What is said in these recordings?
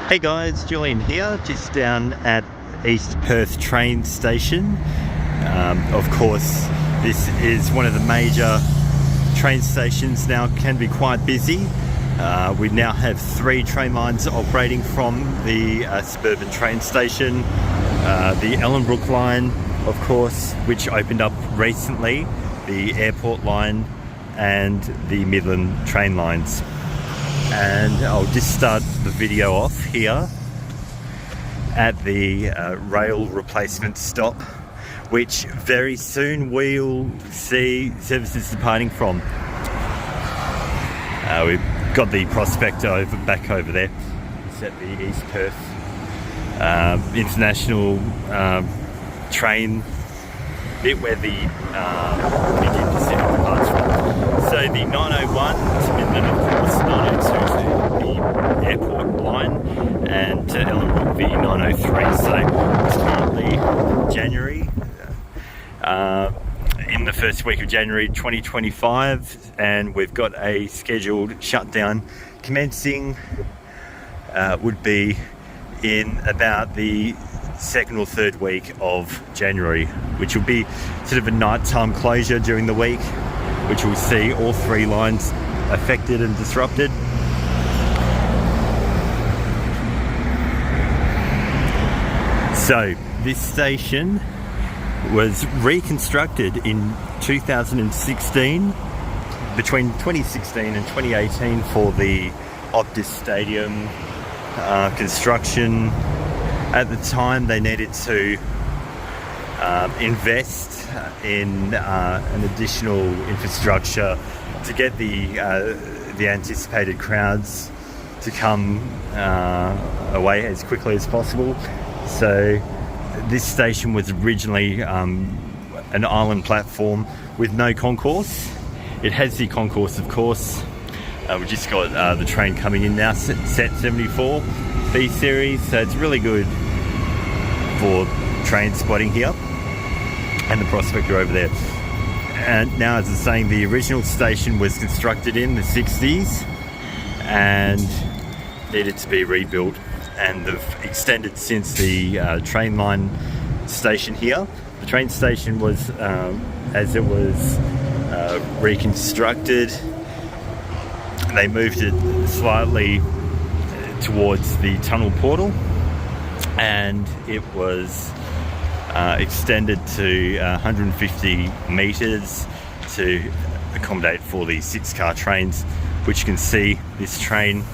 Hey guys, Julian here, just down at East Perth train station. Of course, this is one of the major train stations now, can be quite busy. We now have 3 train lines operating from the suburban train station. The Ellenbrook line, of course, which opened up recently, the airport line and the Midland train lines. And I'll just start the video off here at the rail replacement stop, which very soon we'll see services departing from. We've got the Prospector back over there. It's at the East Perth International train bit where the Indian Pacific departs from. So the 901 to Midland, of course, 902 to the airport line, and to Ellenbrook the 903. So it's currently January, in the first week of January 2025, and we've got a scheduled shutdown commencing, would be in about the 2nd or 3rd week of January, which will be sort of a nighttime closure during the week, which will see all 3 lines affected and disrupted. So this station was reconstructed in 2016, between 2016 and 2018, for the Optus Stadium construction. At the time, they needed to invest in an additional infrastructure to get the anticipated crowds to come away as quickly as possible. So this station was originally an island platform with no concourse. It has the concourse, of course. We've just got the train coming in now, set 74 B series, so it's really good for train spotting here, and the Prospector over there. And now, as I was saying, the original station was constructed in the 60s and needed to be rebuilt, and they've extended since the train line station here. The train station was, as it was reconstructed, they moved it slightly towards the tunnel portal, and it was extended to 150 metres to accommodate for the 6-car trains, which you can see this train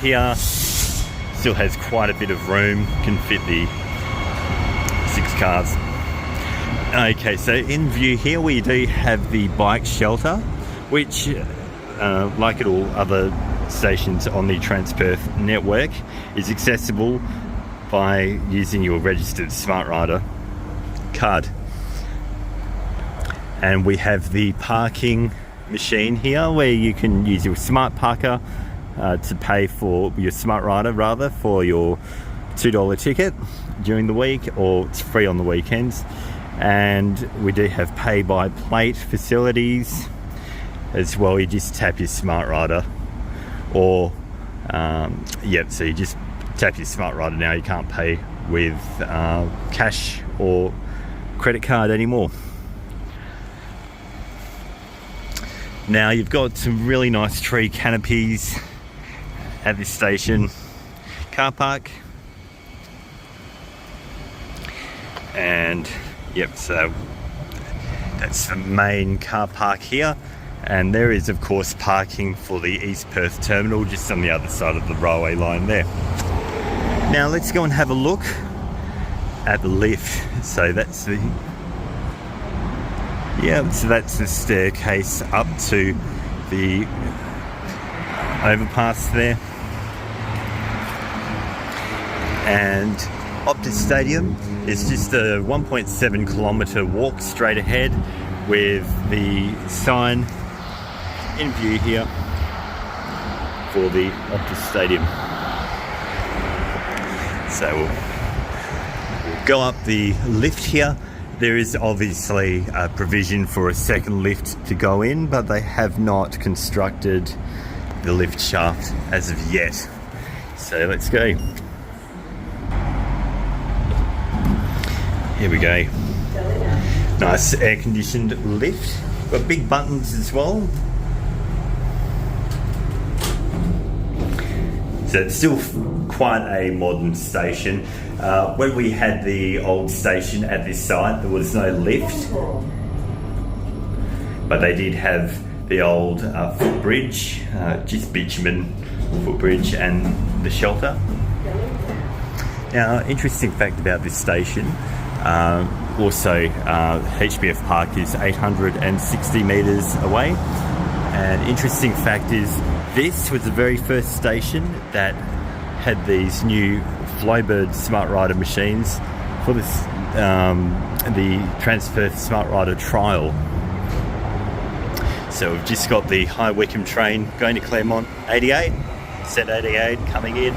here still has quite a bit of room, can fit the 6 cars. Okay, so in view here we do have the bike shelter, which like at all other stations on the Transperth network, is accessible by using your registered Smart Rider card. And we have the parking machine here, where you can use your Smart Parker to pay for your Smart Rider, rather, for your $2 ticket during the week, or it's free on the weekends. And we do have pay by plate facilities as well. You just tap your Smart Rider, or so you just tap your Smart Rider now. You can't pay with cash or credit card anymore. Now you've got some really nice tree canopies at this station. Car park, and so that's the main car park here. And there is, of course, parking for the East Perth terminal just on the other side of the railway line there. Now let's go and have a look at the lift. So that's the staircase up to the overpass there. And Optus Stadium is just a 1.7 kilometre walk straight ahead, with the sign in view here for the Optus Stadium. So we'll go up the lift here. There is obviously a provision for a second lift to go in, but they have not constructed the lift shaft as of yet. So let's go. Here we go. Nice air-conditioned lift. Got big buttons as well. So it's still quite a modern station. When we had the old station at this site, there was no lift, but they did have the old footbridge, just bitumen footbridge, and the shelter. Now, interesting fact about this station, also HBF Park is 860 metres away. And interesting fact is, this was the very first station that had these new Flowbird Smart Rider machines for this, the Transperth Smart Rider trial. So we've just got the High Wycombe train going to Claremont, 88, set 88 coming in.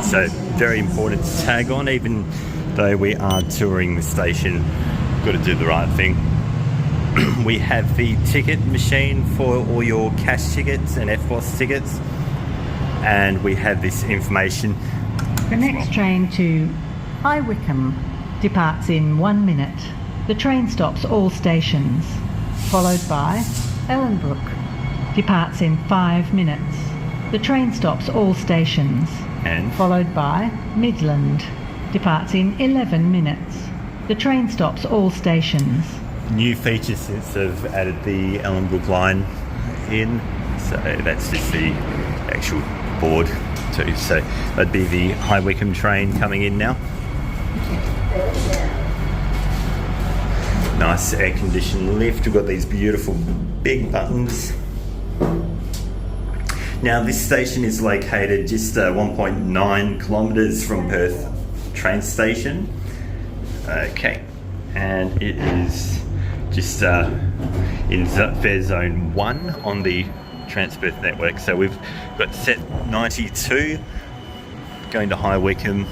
So very important to tag on, even though we are touring the station, got to do the right thing. We have the ticket machine for all your cash tickets and FBOS tickets, and we have this information. The next train to High Wycombe departs in 1 minute. The train stops all stations, followed by Ellenbrook departs in 5 minutes. The train stops all stations, and followed by Midland departs in 11 minutes. The train stops all stations. New features since they've added the Ellenbrook line in, so that's just the actual board too. So that'd be the High Wycombe train coming in now. Nice air-conditioned lift. We've got these beautiful big buttons. Now this station is located just 1.9 kilometres from Perth train station. Okay, and it is just in fare zone 1 on the Transperth network. So we've got set 92 going to High Wycombe.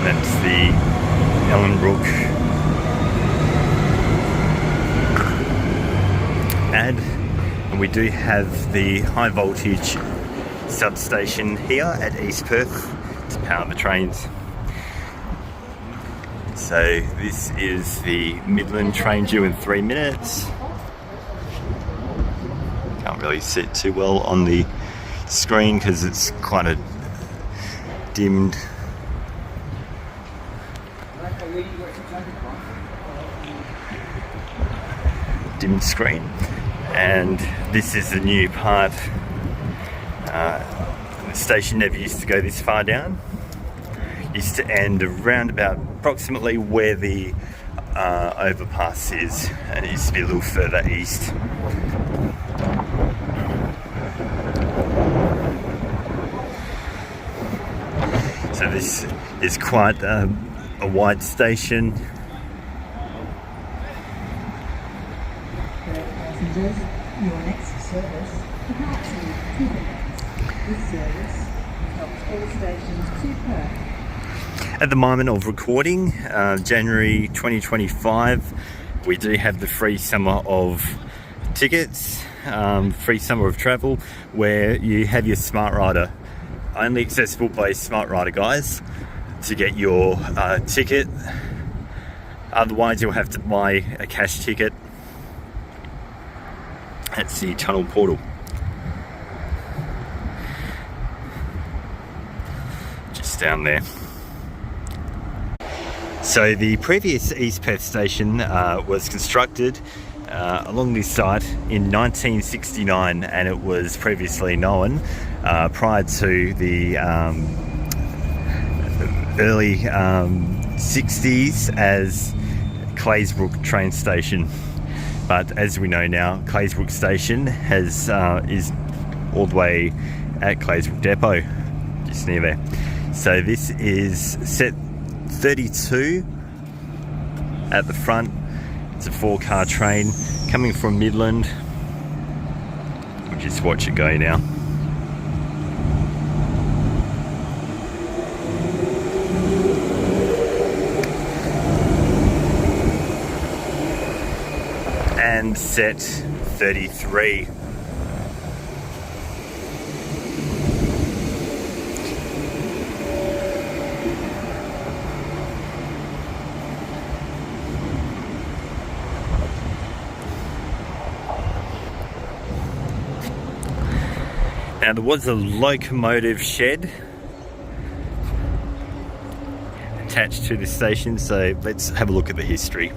That's the Ellenbrook ad, and we do have the high voltage substation here at East Perth to power the trains. So this is the Midland train due in 3 minutes. Can't really see it too well on the screen because it's quite a dimmed. Screen, and this is the new part. The station never used to go this far down. Used to end around about approximately where the overpass is, and it used to be a little further east. So this is quite a wide station. Your next service departs in 2 minutes. This service stops all stations to Perth. At the moment of recording, January 2025, we do have the free summer of tickets, free summer of travel, where you have your Smart Rider, only accessible by Smart Rider guys, to get your ticket. Otherwise you'll have to buy a cash ticket. That's the tunnel portal. Just down there. So the previous East Perth station was constructed along this site in 1969, and it was previously known prior to the early 60s as Claysbrook train station. But as we know now, Claysbrook station is all the way at Claysbrook depot, just near there. So this is set 32 at the front. It's a 4-car train coming from Midland. We'll just watch it go now. And set 33. Now there was a locomotive shed attached to the station, so let's have a look at the history.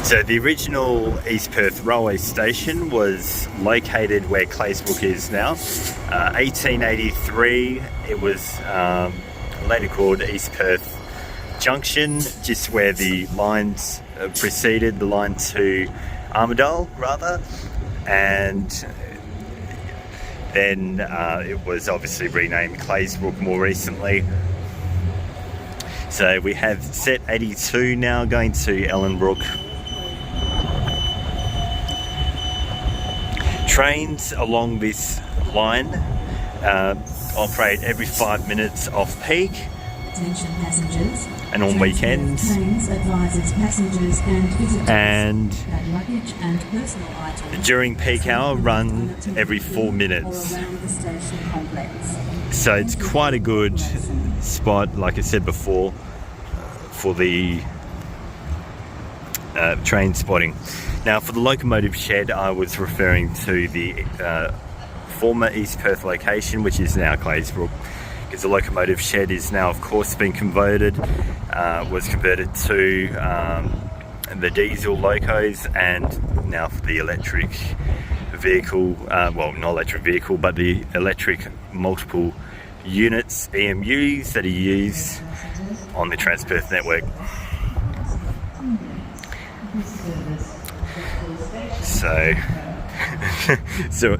So the original East Perth railway station was located where Claysbrook is now. 1883, it was later called East Perth Junction, just where the lines preceded, the line to Armidale rather, and then it was obviously renamed Claysbrook more recently. So we have set 82 now going to Ellenbrook. Trains along this line operate every 5 minutes off peak. Attention passengers. And on weekends. Trains advises passengers and visitors and that luggage and personal items during peak hour run every 4 minutes. or around the station complex. So it's quite a good spot, like I said before, for the train spotting. Now for the locomotive shed, I was referring to the former East Perth location, which is now Claysbrook, because the locomotive shed is now of course been converted, was converted to the diesel locos, and now for the electric vehicle, well not electric vehicle but the electric multiple units, EMUs, that are used on the Transperth network. So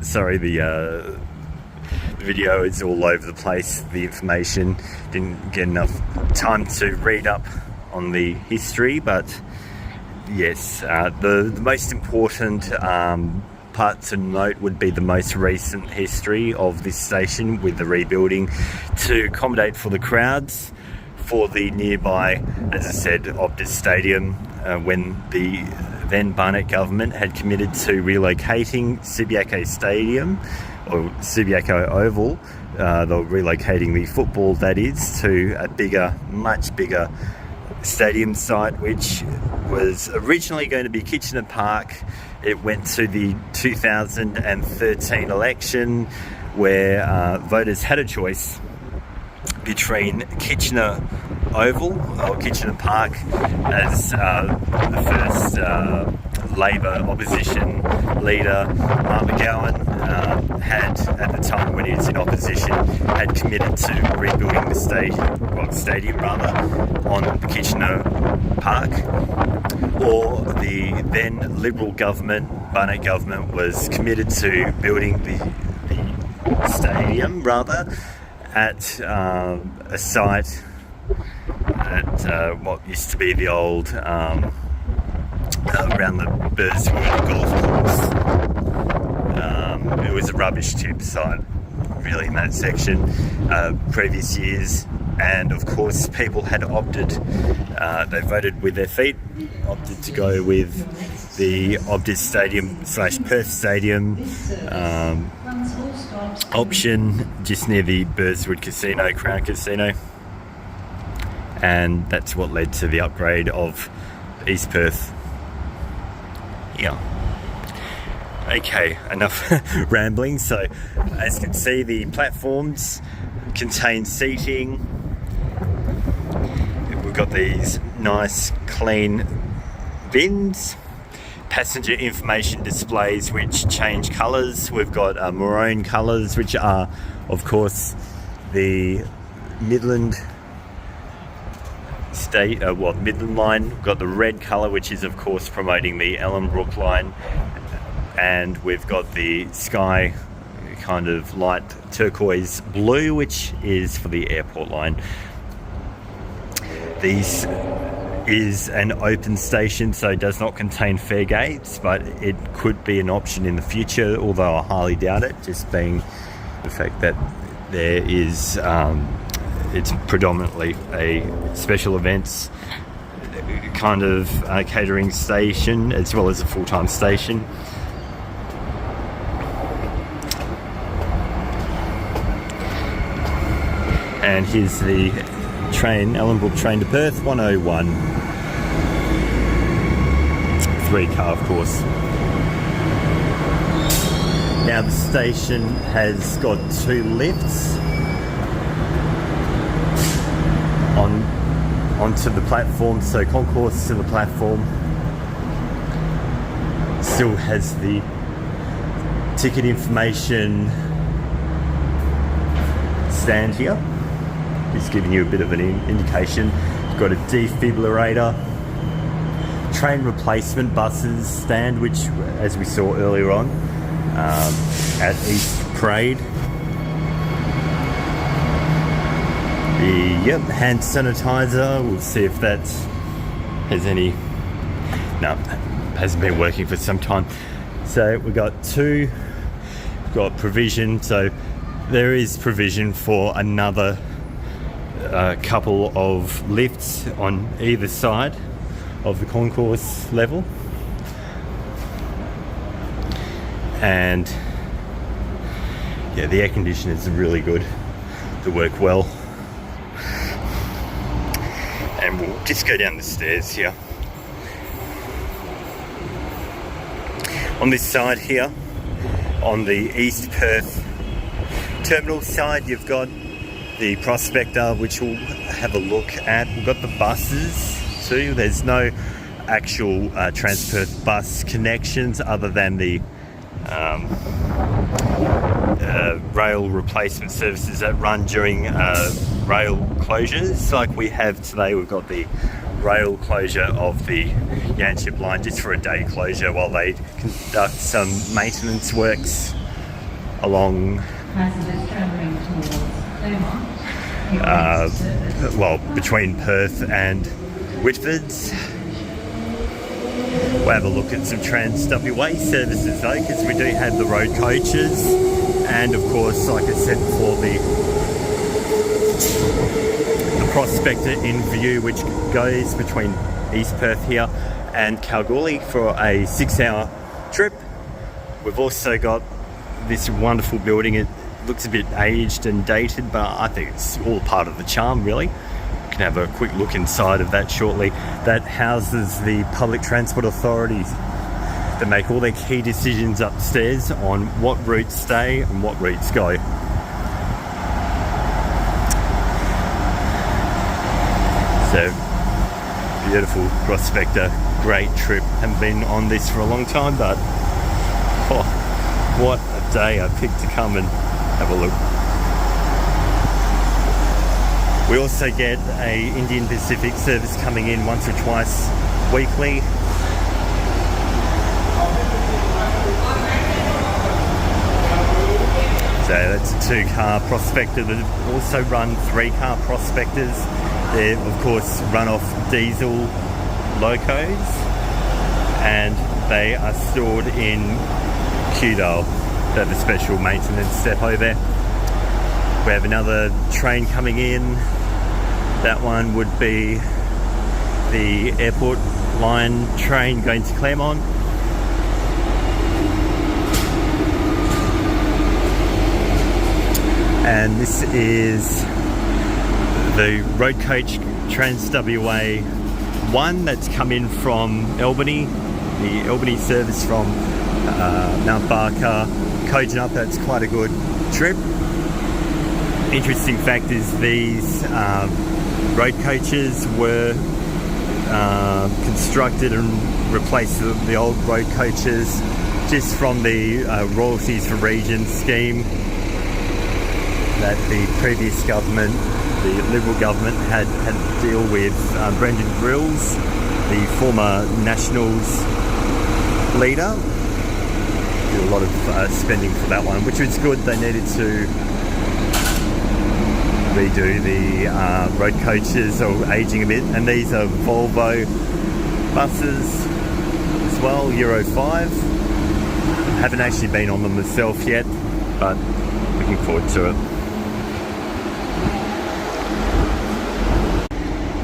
sorry, the video is all over the place. The information, didn't get enough time to read up on the history, but yes, the most important part to note would be the most recent history of this station, with the rebuilding to accommodate for the crowds for the nearby, as I said, Optus Stadium, when the then Barnett government had committed to relocating Subiaco Stadium, or Subiaco Oval. They were relocating the football, that is, to a bigger, much bigger stadium site, which was originally going to be Kitchener Park. It went to the 2013 election, where voters had a choice between Kitchener Oval or Kitchener Park as the first Labor opposition leader, Mark McGowan, had, at the time when he was in opposition, had committed to rebuilding the stadium on Kitchener Park. Or the then Liberal government, Barnett government, was committed to building the stadium at a site at what used to be the old around the Burswood golf course. It was a rubbish tip site, really, in that section previous years, and of course people had opted, they voted with their feet, opted to go with the Optus Stadium / Perth Stadium option, just near the Burswood Casino, Crown Casino, and that's what led to the upgrade of East Perth. Yeah. Okay, enough rambling. So, as you can see, the platforms contain seating. We've got these nice, clean bins. Passenger information displays which change colours. We've got maroon colours, which are, of course, the Midland Midland line. We've got the red colour, which is, of course, promoting the Ellenbrook line, and we've got the sky kind of light turquoise blue, which is for the airport line. These is an open station, so it does not contain fare gates, but it could be an option in the future, although I highly doubt it, just being the fact that there is it's predominantly a special events kind of catering station as well as a full-time station. And here's the train, Ellenbrook train to Perth, 101. 3-car, of course. Now the station has got 2 lifts onto the platform, so Concourse to the platform. Still has the ticket information stand here. It's giving you a bit of an indication. You've got a defibrillator, train replacement buses stand, which, as we saw earlier on at East Parade. The hand sanitizer. We'll see if that has any. No, hasn't been working for some time. So we've got 2. We've got provision. So there is provision for another couple of lifts on either side of the concourse level, and yeah, the air conditioners are really good, they work well. And we'll just go down the stairs here. On this side here, on the East Perth terminal side, you've got the prospector, which we'll have a look at. We've got the buses too. There's no actual Transperth bus connections other than the rail replacement services that run during rail closures. Like we have today, we've got the rail closure of the Yanchep line just for a day closure while they conduct some maintenance works along between Perth and Whitfords. We'll have a look at some Trans-WA services though, because we do have the road coaches, and of course, like I said before, the prospector in view, which goes between East Perth here and Kalgoorlie for a 6-hour trip. We've also got this wonderful building. It looks a bit aged and dated, but I think it's all part of the charm, really. You can have a quick look inside of that shortly. That houses the public transport authorities that make all their key decisions upstairs on what routes stay and what routes go. So, beautiful prospector, great trip. Haven't been on this for a long time, but what a day I picked to come and have a look. We also get a Indian Pacific service coming in once or twice weekly. So that's a 2-car prospector that also run 3-car prospectors. They of course run off diesel locos, and they are stored in Kewdale. They have a special maintenance depot there. We have another train coming in. That one would be the airport line train going to Claremont. And this is the road coach Trans-WA 1 that's come in from Albany. The Albany service from Mount Barker, Cogen up. That's quite a good trip. Interesting fact is these road coaches were constructed and replaced the old road coaches just from the royalties for regions scheme that the previous government, the Liberal government, had to deal with. Brendan Grills, the former Nationals leader, did a lot of spending for that one, which was good. They needed to redo the road coaches, are aging a bit, and these are Volvo buses as well, Euro 5. Haven't actually been on them myself yet, but looking forward to it.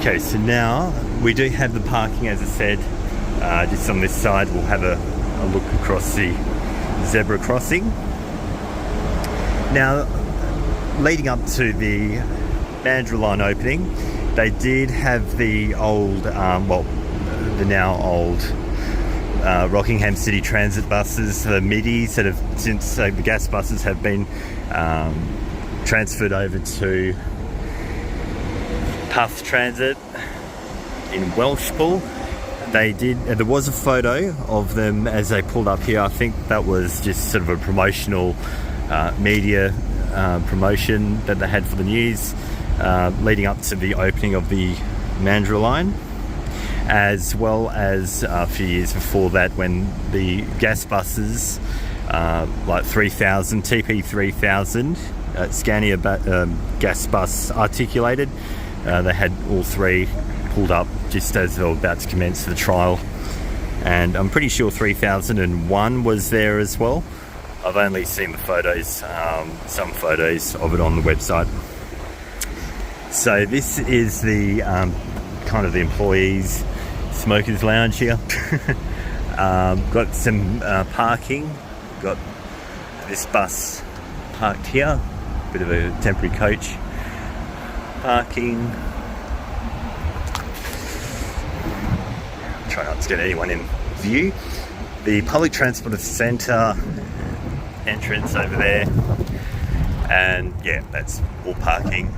Okay, so now we do have the parking, as I said, just on this side. We'll have a look across the zebra crossing. Now, leading up to the Mandurah line opening, they did have the old, the now old Rockingham City Transit buses, the middies that have since the gas buses have been transferred over to Perth Transit in Welshpool. They did. There was a photo of them as they pulled up here. I think that was just sort of a promotional media promotion that they had for the news leading up to the opening of the Mandurah line, as well as a few years before that when the gas buses like 3000, TP 3000, Scania gas bus articulated, they had all three pulled up just as they were about to commence the trial, and I'm pretty sure 3001 was there as well. I've only seen the photos, some photos of it on the website. So this is the kind of the employees' smokers lounge here. Got some parking. Got this bus parked here. Bit of a temporary coach parking. Try not to get anyone in view. The public transport centre entrance over there, and yeah, that's all parking.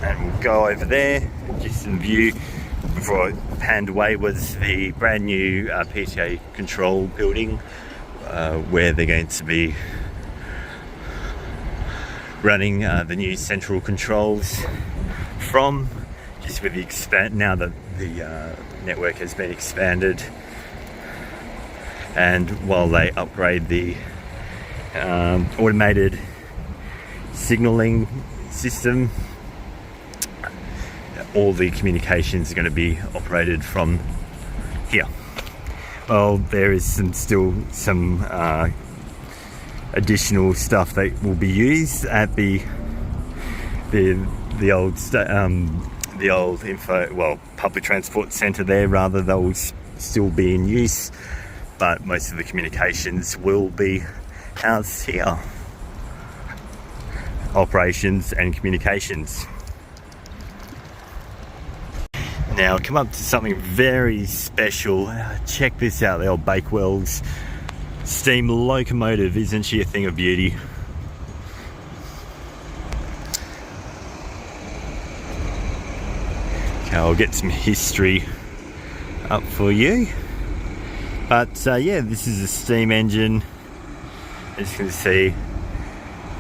And we'll go over there, just in view. Before I panned away was the brand new PTA control building, where they're going to be running the new central controls from, just with the now that the network has been expanded, and while they upgrade the automated signalling system, all the communications are going to be operated from here. Well, there is some additional stuff that will be used at the old public transport centre there. Rather, they will still be in use, but most of the communications will be housed here. Operations and communications. Now come up to something very special. Check this out, the old Bakewell's steam locomotive. Isn't she a thing of beauty? Okay, I'll get some history up for you. But yeah, this is a steam engine. As you can see,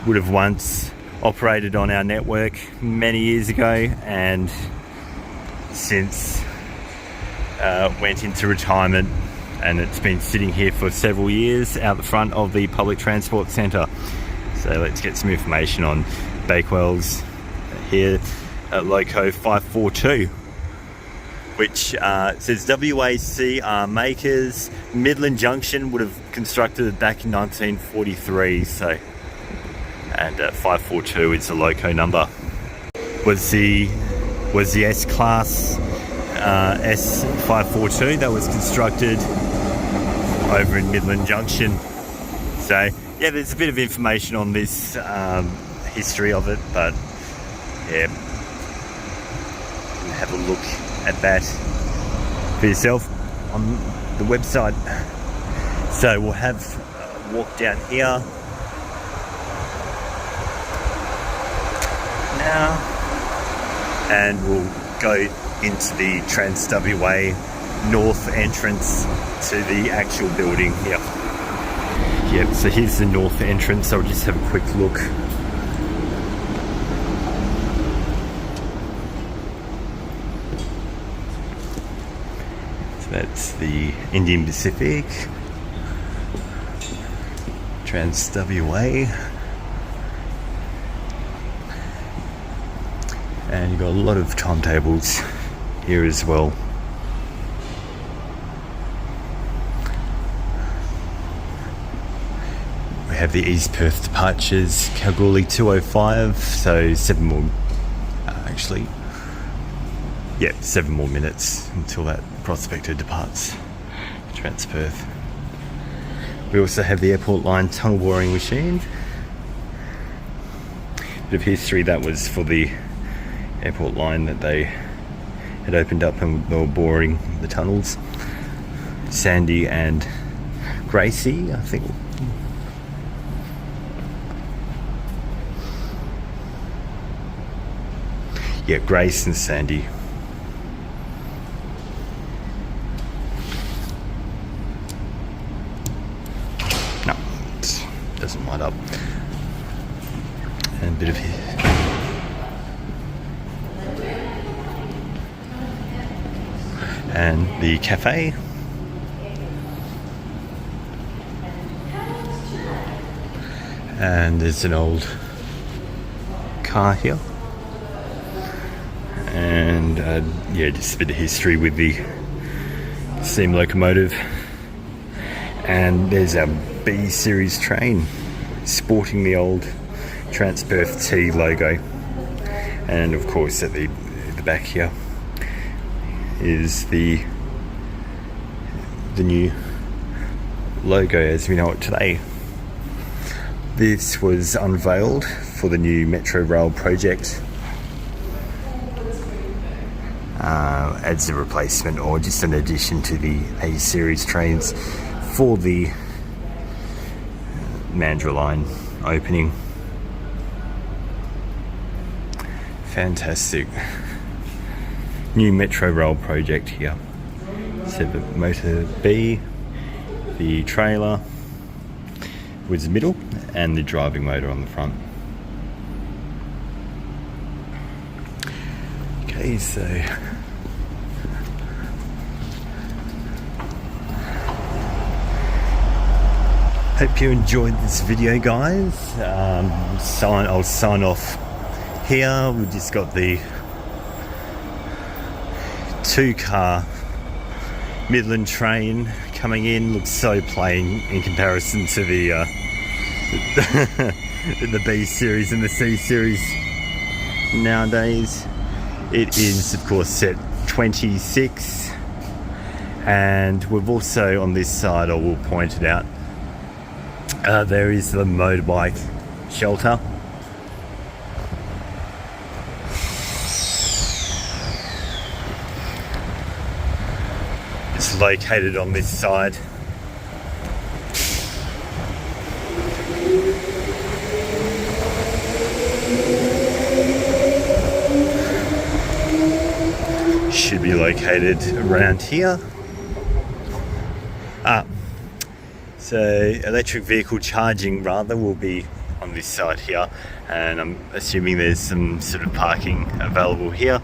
would have once operated on our network many years ago, and since went into retirement, and it's been sitting here for several years out the front of the public transport centre. So let's get some information on Bakewell's here at Loco 542, which says WAC makers. Midland Junction would have constructed it back in 1943. So, and 542 is the Loco number. Was the S-Class S542 that was constructed over in Midland Junction. So yeah, there's a bit of information on this history of it, but yeah, have a look at that for yourself on the website. So we'll have a walk down here now, and we'll go into the TransWA north entrance to the actual building here. Yep, so here's the north entrance. I'll just have a quick look. So that's the Indian Pacific, TransWA. And you've got a lot of timetables here as well. We have the East Perth departures, Kalgoorlie 2:05, so 7 more, 7 more minutes until that prospector departs Transperth. We also have the airport line tunnel boring machine. Bit of history, that was for the airport line that they had opened up and they were boring the tunnels. Sandy and Gracie, I think. Yeah, Grace and Sandy. No, it doesn't light up. And a bit of and the cafe. And there's an old car here. And just a bit of history with the steam locomotive. And there's a B series train sporting the old Transperth T logo. And of course at the back here is the new logo as we know it today. This was unveiled for the new Metro Rail project as a replacement or just an addition to the A series trains for the Mandurah line opening. Fantastic new Metro Rail project here. So the motor B, the trailer was the middle, and the driving motor on the front. Okay, so hope you enjoyed this video, guys. I'll sign off here. We've just got the 2-car Midland train coming in. Looks so plain in comparison to the the B series and the C series nowadays. It is of course set 26, and we've also on this side, I will point it out, there is the motorbike shelter. It's located on this side. Should be located around here. So electric vehicle charging rather will be on this side here, and I'm assuming there's some sort of parking available here.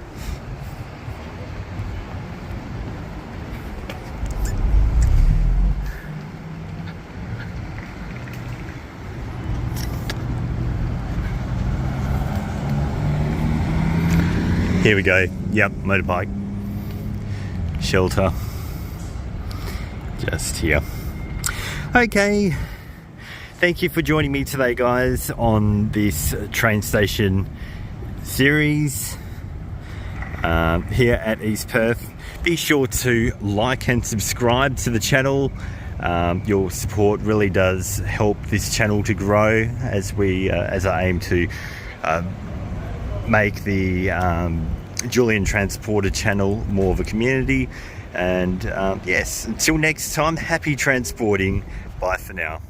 Here we go. Yep, motorbike shelter just here. Okay, thank you for joining me today, guys, on this train station series here at East Perth. Be sure to like and subscribe to the channel. Your support really does help this channel to grow as I aim to make the Julian Transporter channel more of a community. And yes, until next time, happy transporting. Bye for now.